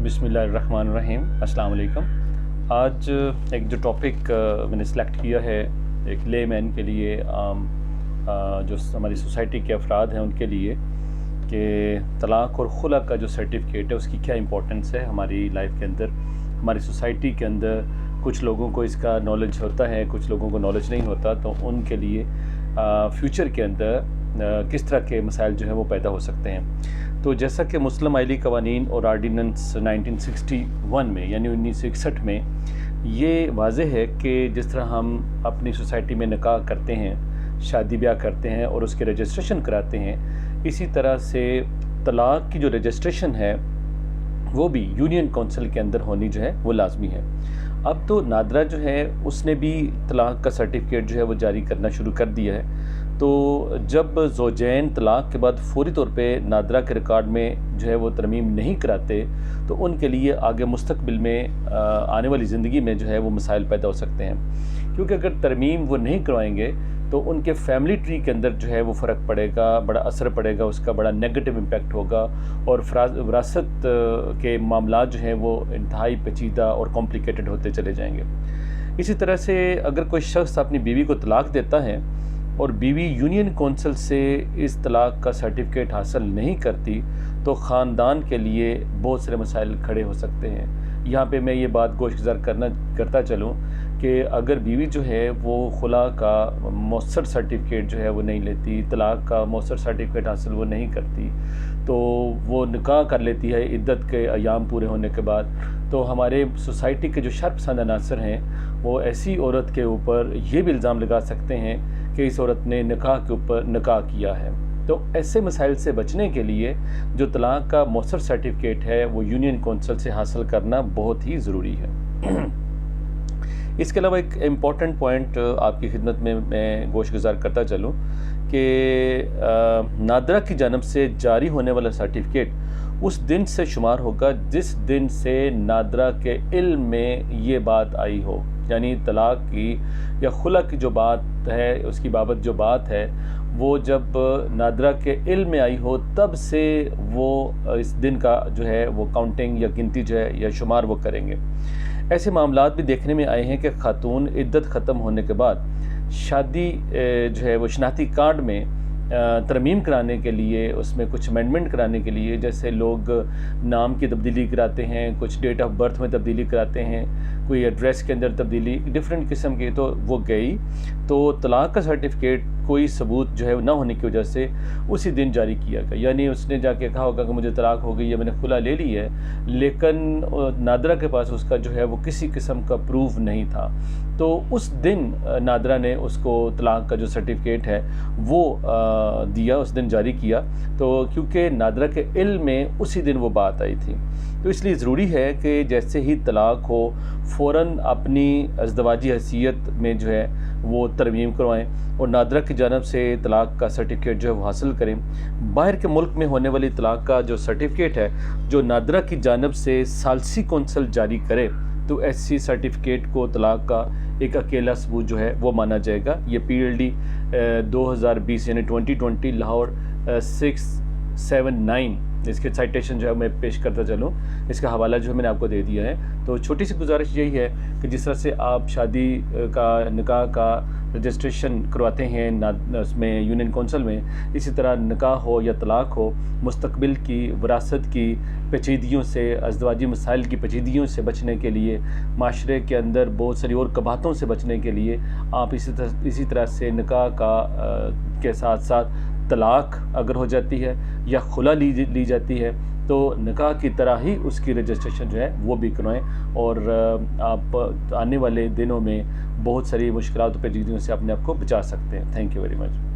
बिस्मिल्लाहिर्रहमानिर्रहीम। अस्सलाम वालेकुम। आज एक जो टॉपिक मैंने सेलेक्ट किया है एक ले मैन के लिए, जो हमारी सोसाइटी के अफराद हैं उनके लिए, कि तलाक़ और खुला का जो सर्टिफिकेट है उसकी क्या इंपॉर्टेंस है हमारी लाइफ के अंदर, हमारी सोसाइटी के अंदर। कुछ लोगों को इसका नॉलेज होता है, कुछ लोगों को नॉलेज नहीं होता, तो उनके लिए फ्यूचर के अंदर किस तरह के मसाइल जो है वो पैदा हो सकते हैं। तो जैसा कि मुस्लिम आइली कवानीन और आर्डीनेंस 1961 में यानी 1961 में ये वाज़ेह है कि जिस तरह हम अपनी सोसाइटी में निकाह करते हैं, शादी ब्याह करते हैं और उसके रजिस्ट्रेशन कराते हैं, इसी तरह से तलाक़ की जो रजिस्ट्रेशन है वो भी यूनियन काउंसिल के अंदर होनी जो है वो लाजमी है। अब तो नादरा जो है उसने भी तलाक़ का सर्टिफिकेट जो है वो जारी करना शुरू कर दिया है। तो जब ज़ौजैन तलाक़ के बाद फ़ौरी तौर पे नादरा के रिकॉर्ड में जो है वो तरमीम नहीं कराते, तो उनके लिए आगे मुस्तक़बिल में आने वाली ज़िंदगी में जो है वो मसाइल पैदा हो सकते हैं। क्योंकि अगर तरमीम वो नहीं करवाएंगे तो उनके फैमिली ट्री के अंदर जो है वो फ़र्क पड़ेगा, बड़ा असर पड़ेगा, उसका बड़ा नेगेटिव इम्पैक्ट होगा और विरासत के मामला जो हैं वो इंतहाई पेचीदा और कॉम्प्लिकेटेड होते चले जाएंगे। इसी तरह से अगर कोई शख्स अपनी बीवी को तलाक़ देता है और बीवी यूनियन काउंसिल से इस तलाक़ का सर्टिफिकेट हासिल नहीं करती, तो ख़ानदान के लिए बहुत सारे मसाइल खड़े हो सकते हैं। यहाँ पे मैं ये बात गोशगुजार करता चलूँ कि अगर बीवी जो है वो खुला का मौसर सर्टिफिकेट जो है वो नहीं लेती, तलाक़ का मौसर सर्टिफिकेट हासिल वो नहीं करती, तो वो निकाह कर लेती है इद्दत के अयाम पूरे होने के बाद, तो हमारे सोसाइटी के जो शर्पसंद अनासर हैं वो ऐसी औरत के ऊपर ये भी इल्ज़ाम लगा सकते हैं कि इस औरत ने निकाह के ऊपर निकाह किया है। तो ऐसे मसाइल से बचने के लिए जो तलाक़ का मौसर सर्टिफिकेट है वो यूनियन काउंसिल से हासिल करना बहुत ही ज़रूरी है। इसके अलावा एक इम्पॉर्टेंट पॉइंट आपकी खिदमत में मैं गोशगुजार करता चलूँ कि नादरा की जानब से जारी होने वाला सर्टिफिकेट उस दिन से शुमार होगा जिस दिन से नादरा के इल्म में ये बात आई हो, यानी तलाक़ की या खुला की जो बात है उसकी बाबत जो बात है वो जब नादरा के इल्म में आई हो तब से वो इस दिन का जो है वो काउंटिंग या गिनती जो है या शुमार वो करेंगे। ऐसे मामलात भी देखने में आए हैं कि खातून इद्दत ख़त्म होने के बाद शादी जो है वो शनाख्ती कार्ड में तरमीम कराने के लिए, उसमें कुछ अमेंडमेंट कराने के लिए, जैसे लोग नाम की तब्दीली कराते हैं, कुछ डेट ऑफ बर्थ में तब्दीली कराते हैं, कोई एड्रेस के अंदर तब्दीली, डिफरेंट किस्म की, तो वो गई तो तलाक़ का सर्टिफिकेट कोई सबूत जो है ना होने की वजह से उसी दिन जारी किया गया। यानी उसने जाके कहा होगा कि मुझे तलाक़ हो गई है, मैंने खुला ले ली है, लेकिन नादरा के पास उसका जो है वो किसी किस्म का प्रूफ नहीं था। तो उस दिन नादरा ने उसको तलाक़ का जो सर्टिफिकेट है वो दिया, उस दिन जारी किया, तो क्योंकि नादरा के इल्म में उसी दिन वो बात आई थी। तो इसलिए ज़रूरी है कि जैसे ही तलाक़ हो फ़ौरन अपनी अज़दवाजी हैसियत में जो है वो तरमीम करवाएं और नादरा की जानब से तलाक़ का सर्टिफिकेट जो है वो हासिल करें। बाहर के मुल्क में होने वाली तलाक़ का जो सर्टिफिकेट है जो नादरा की जानब से सालसी कौंसल जारी करे, तो ऐसी सर्टिफिकेट को तलाक़ का एक अकेला सबूत जो है वो माना जाएगा। ये PLD 2020 यानी 2020 लाहौर 679 इसके साइटेशन जो है मैं पेश करता चलूँ, इसका हवाला जो है मैंने आपको दे दिया है। तो छोटी सी गुजारिश यही है कि जिस तरह से आप शादी का निकाह का रजिस्ट्रेशन करवाते हैं उसमें यूनियन काउंसिल में, इसी तरह निकाह हो या तलाक़ हो, मुस्तक़बिल की विरासत की पेचीदगियों से, अज़दवाजी मसाइल की पेचीदगियों से बचने के लिए, माशरे के अंदर बहुत सारी और कबाहतों से बचने के लिए आप इसी तरह से निकाह का के साथ साथ तलाक़ अगर हो जाती है या खुला ली जाती है तो निकाह की तरह ही उसकी रजिस्ट्रेशन जो है वो भी करवाएं और आप आने वाले दिनों में बहुत सारी मुश्किलात और पेचीदगियों से अपने आप को बचा सकते हैं। Thank you very much.